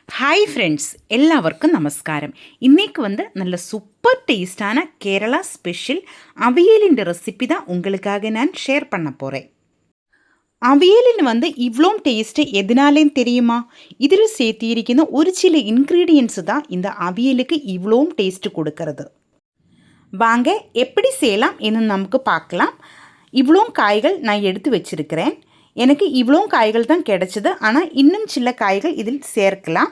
Hi friends, எல்லாருக்கும் நமஸ்காரம். இன்றைக்கி நல்ல சூப்பர் டேஸ்டான கேரளா ஸ்பெஷல் அவியலின் ரெசிபி தான் உங்களுக்காக நான் ஷேர் பண்ண போகிறேன். அவியலின் இவ்வளோ டேஸ்ட்டு எதனாலேன்னு தெரியுமா? இதில் சேர்த்திருக்கிற ஒரு சில இன்க்ரீடியன்ஸு தான் இந்த அவியலுக்கு இவ்வளோ டேஸ்ட்டு கொடுக்கறது. வாங்க எப்படி செய்யலாம் என்று நமக்கு பார்க்கலாம். இவ்வளோ காய்கள் நான் எடுத்து வச்சுருக்கிறேன். எனக்கு இவ்வளோ காய்கள் தான் கிடைச்சது. ஆனால் இன்னும் சில காய்கள் இதில் சேர்க்கலாம்.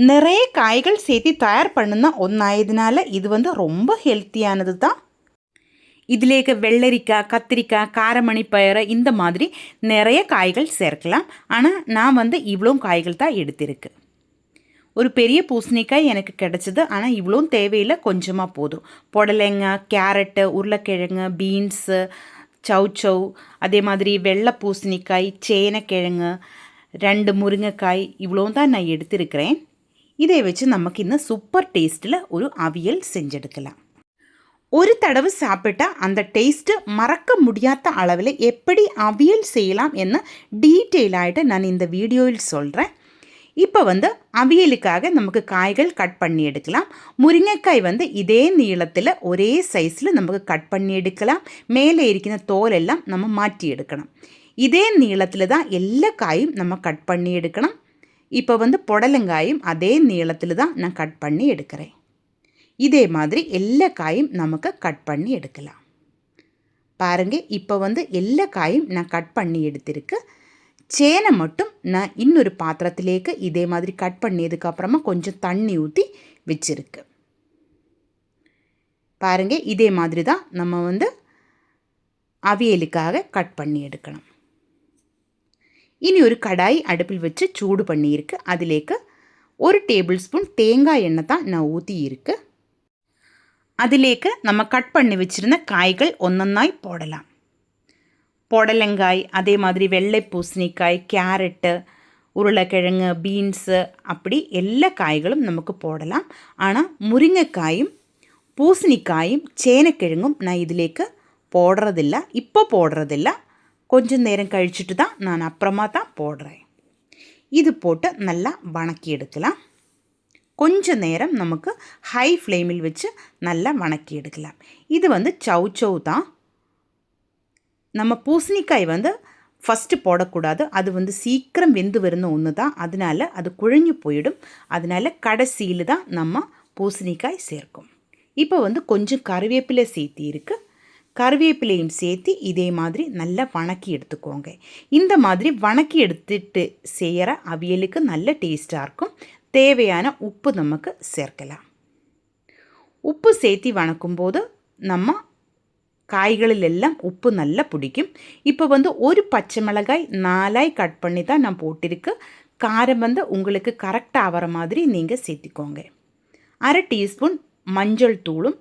நிறைய காய்கள் சேர்த்து தயார் பண்ணுனா ஒன்றாயதுனால இது ரொம்ப ஹெல்த்தியானது தான். இதிலேக்க வெள்ளரிக்காய், கத்திரிக்காய், காரமணி பயிறு இந்த மாதிரி நிறைய காய்கள் சேர்க்கலாம். ஆனால் நான் இவ்வளோ காய்கள் தான் எடுத்திருக்கு. ஒரு பெரிய பூசணிக்காய் எனக்கு கிடச்சிது. ஆனால் இவ்வளோ தேவையில்லை, கொஞ்சமாக போதும். புடலங்காய், கேரட்டு, உருளைக்கிழங்கு, பீன்ஸு, சௌச்சௌ, அதே மாதிரி வெள்ளை பூசணிக்காய், சேனக்கிழங்கு, 2 முருங்கைக்காய் இவ்வளோ தான் நான் எடுத்திருக்கிறேன். இதை வச்சு நமக்கு இன்னும் சூப்பர் டேஸ்ட்டில் ஒரு அவியல் செஞ்செடுக்கலாம். ஒரு தடவை சாப்பிட்டா அந்த டேஸ்ட்டு மறக்க முடியாத அளவில் எப்படி அவியல் செய்யலாம் என்ன டீட்டெயிலாகிட்டு நான் இந்த வீடியோவில் சொல்கிறேன். இப்போ அவியலுக்காக நமக்கு காய்கள் கட் பண்ணி எடுக்கலாம். முருங்கைக்காய் இதே நீளத்தில் ஒரே சைஸில் நமக்கு கட் பண்ணி எடுக்கலாம். மேலே இருக்கிற தோலெல்லாம் நம்ம மாற்றி எடுக்கணும். இதே நீளத்தில் தான் எல்லா காயும் நம்ம கட் பண்ணி எடுக்கணும். இப்போ புடலங்காயும் அதே நீளத்தில் தான் நான் கட் பண்ணி எடுக்கிறேன். இதே மாதிரி எல்லா காயும் நமக்கு கட் பண்ணி எடுக்கலாம். பாருங்கள், இப்போ எல்லா காயும் நான் கட் பண்ணி எடுத்திருக்கு. சேனை மட்டும் நான் இன்னொரு பாத்திரத்திலேக்கு இதே மாதிரி கட் பண்ணியதுக்கப்புறமா கொஞ்சம் தண்ணி ஊற்றி வச்சுருக்கு. பாருங்கள், இதே மாதிரி தான் நம்ம அவியலுக்காக கட் பண்ணி எடுக்கணும். இனி ஒரு கடாய் அடுப்பில் வச்சு சூடு பண்ணியிருக்கு. அதிலேக்கு 1 டேபிள் ஸ்பூன் தேங்காய் எண்ணெய் தான் நான் ஊற்றி இருக்கு. அதிலேக்கு நம்ம கட் பண்ணி வச்சுருந்த காய்கள் ஒன்றொன்னாய் போடலாம். புடலங்காய், அதே மாதிரி வெள்ளை பூசணிக்காய், கேரட்டு, உருளைக்கிழங்கு, பீன்ஸு, அப்படி எல்லா காய்களும் நமக்கு போடலாம். ஆனால் முருங்கைக்காயும் பூசணிக்காயும் சேனக்கிழங்கும் நான் இதிலேக்கு போடுறதில்ல. இப்போ போடுறதில்ல, கொஞ்சம் நேரம் கழிச்சுட்டு தான் நான் அப்புறமா தான் போடுறேன். இது போட்டு நல்லா வணக்கி எடுக்கலாம். கொஞ்சம் நேரம் நமக்கு ஹை ஃப்ளேமில் வச்சு நல்லா வணக்கி எடுக்கலாம். இது சௌச்சௌ தான். நம்ம பூசணிக்காய் ஃபஸ்ட்டு போடக்கூடாது. அது சீக்கிரம் வெந்து வருന്ന ஒன்று தான். அதனால் அது குழஞ்சு போயிடும். அதனால் கடைசியில் தான் நம்ம பூசணிக்காய் சேர்க்கும். இப்போ கொஞ்சம் கருவேப்பிலை சேர்த்தி இருக்குது. கருவேப்பிலையும் சேர்த்து இதே மாதிரி நல்லா வணக்கி எடுத்துக்கோங்க. இந்த மாதிரி வணக்கி எடுத்துட்டு செய்கிற அவியலுக்கு நல்ல டேஸ்ட்டாக இருக்கும். தேவையான உப்பு நமக்கு சேர்க்கலாம். உப்பு சேர்த்தி வணக்கும்போது நம்ம காய்களில் எல்லாம் உப்பு நல்லா பிடிக்கும். இப்போ ஒரு பச்சை மிளகாய் 4ஆய் கட் பண்ணி தான் நான் போட்டிருக்கு. காரம் உங்களுக்கு கரெக்டாக ஆகிற மாதிரி நீங்கள் சேர்த்திக்கோங்க. 1/2 டீஸ்பூன் மஞ்சள் தூளும்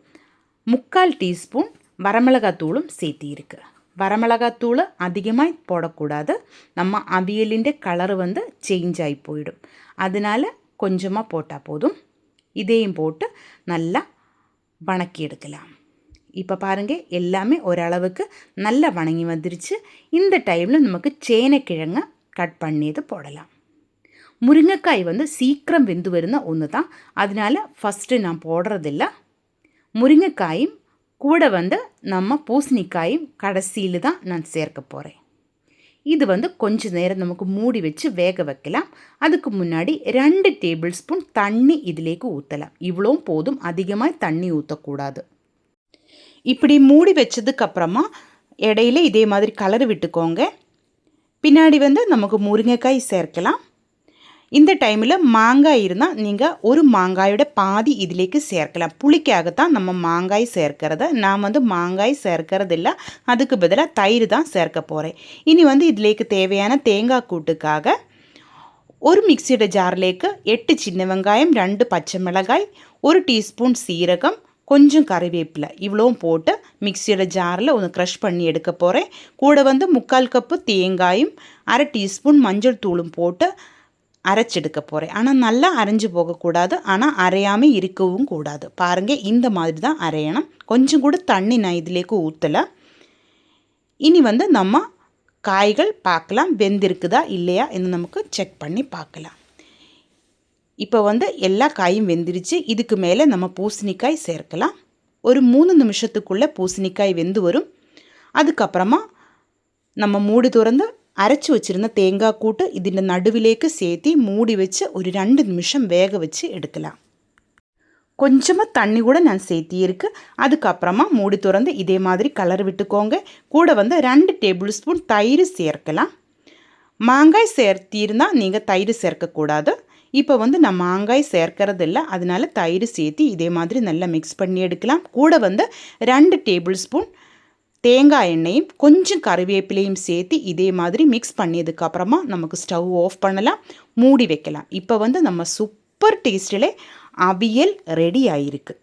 3/4 டீஸ்பூன் வரமிளகாத்தூளும் சேர்த்திருக்கு. வரமிளகாத்தூள் அதிகமாக போடக்கூடாது. நம்ம அவியலிൻ്റെ கலர் சேஞ்ச் ஆகி போயிடும். அதனால் கொஞ்சமாக போட்டால் போதும். இதையும் போட்டு நல்லா வணக்கி எடுக்கலாம். இப்போ பாருங்கள், எல்லாமே ஓரளவுக்கு நல்லா வணங்கி வந்துருச்சு. இந்த டைமில் நமக்கு சேனக்கிழங்க கட் பண்ணியது போடலாம். முருங்கைக்காய் சீக்கிரம் வெந்து வருന്ന ஒன்று தான். அதனால் ஃபஸ்ட்டு நான் போடுறதில்ல. முருங்கைக்காயும் கூட நம்ம பூசணிக்காயும் கடைசியில் தான் நான் சேர்க்க போகிறேன். இது கொஞ்ச நேரம் நமக்கு மூடி வச்சு வேக வைக்கலாம். அதுக்கு முன்னாடி 2 டேபிள் ஸ்பூன் தண்ணி இதிலேக்கு ஊற்றலாம். இவ்வளோ போதும், அதிகமாக தண்ணி ஊற்றக்கூடாது. இப்படி மூடி வச்சதுக்கப்புறமா இடையில இதே மாதிரி கலர் விட்டுக்கோங்க. பின்னாடி நமக்கு முருங்கைக்காய் சேர்க்கலாம். இந்த டைமில் மாங்காய் இருந்தால் நீங்கள் ஒரு மாங்காயோட பாதி இதிலேக்கு சேர்க்கலாம். புளிக்காகத்தான் நம்ம மாங்காய் சேர்க்கிறத. நான் மாங்காய் சேர்க்கறதில்ல. அதுக்கு பதிலாக தயிர் தான் சேர்க்க போகிறேன். இனி இதிலேக்கு தேவையான தேங்காய் கூட்டுக்காக ஒரு மிக்சியோட ஜார்லேக்கு 8 சின்ன வெங்காயம், 2 பச்சை மிளகாய், 1 டீஸ்பூன் சீரகம், கொஞ்சம் கறிவேப்பிலை இவ்வளோ போட்டு மிக்சியோட ஜாரில் ஒன்று க்ரஷ் பண்ணி எடுக்க போகிறேன். கூட 3/4 கப்பு தேங்காயும் 1/2 டீஸ்பூன் மஞ்சள் தூளும் போட்டு அரைச்செடுக்க போகிறேன். ஆனால் நல்லா அரைஞ்சு போகக்கூடாது. ஆனால் அரையாமல் இருக்கவும் கூடாது. பாருங்கள், இந்த மாதிரி தான் அரையணும். கொஞ்சம் கூட தண்ணி நான் இதிலேக்கு ஊற்றலை. இனி நம்ம காய்கள் பார்க்கலாம், வெந்திருக்குதா இல்லையா என்று நமக்கு செக் பண்ணி பார்க்கலாம். இப்போ வந்து எல்லா காயும் வெந்துருச்சு. இதுக்கு மேலே நம்ம பூசணிக்காய் சேர்க்கலாம். ஒரு 3 நிமிஷத்துக்குள்ளே பூசணிக்காய் வெந்து வரும். அதுக்கப்புறமா நம்ம மூடி திறந்து அரைச்சி வச்சுருந்த தேங்காய் கூட்டு இதில் நடுவிலேக்கு சேர்த்து மூடி வச்சு ஒரு 2 நிமிஷம் வேக வச்சு எடுக்கலாம். கொஞ்சமாக தண்ணி கூட நான் சேர்த்தியிருக்கு. அதுக்கப்புறமா மூடி திறந்து இதே மாதிரி கலர் விட்டுக்கோங்க. கூட வந்து 2 டேபிள் ஸ்பூன் தயிர் சேர்க்கலாம். மாங்காய் சேர்த்திருந்தால் நீங்கள் தயிர் சேர்க்கக்கூடாது. இப்போ வந்து நான் மாங்காய் சேர்க்கறது இல்லை, அதனால தயிர் சேர்த்து இதே மாதிரி நல்லா மிக்ஸ் பண்ணி எடுக்கலாம். கூட வந்து 2 டேபிள் ஸ்பூன் தேங்காய் எண்ணெயும் கொஞ்சம் கறிவேப்பிலையும் சேர்த்து இதே மாதிரி மிக்ஸ் பண்ணியதுக்கப்புறமா நமக்கு ஸ்டவ் ஆஃப் பண்ணலாம், மூடி வைக்கலாம். இப்போ வந்து நம்ம சூப்பர் டேஸ்ட்டில் அவியல் ரெடி ஆகிருக்கு.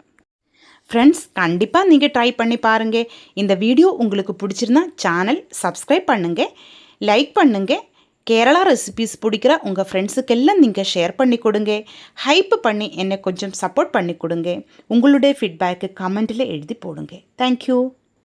ஃப்ரெண்ட்ஸ், கண்டிப்பாக நீங்கள் ட்ரை பண்ணி பாருங்கள். இந்த வீடியோ உங்களுக்கு பிடிச்சிருந்தா சேனல் சப்ஸ்கிரைப் பண்ணுங்கள், லைக் பண்ணுங்கள். கேரளா ரெசிபீஸ் பிடிக்கிற உங்கள் ஃப்ரெண்ட்ஸுக்கெல்லாம் நீங்கள் ஷேர் பண்ணி கொடுங்க. ஹைப் பண்ணி என்னை கொஞ்சம் சப்போர்ட் பண்ணி கொடுங்க. உங்களுடைய ஃபீட்பேக்கு கமெண்ட்டில் எழுதி போடுங்க. தேங்க்யூ.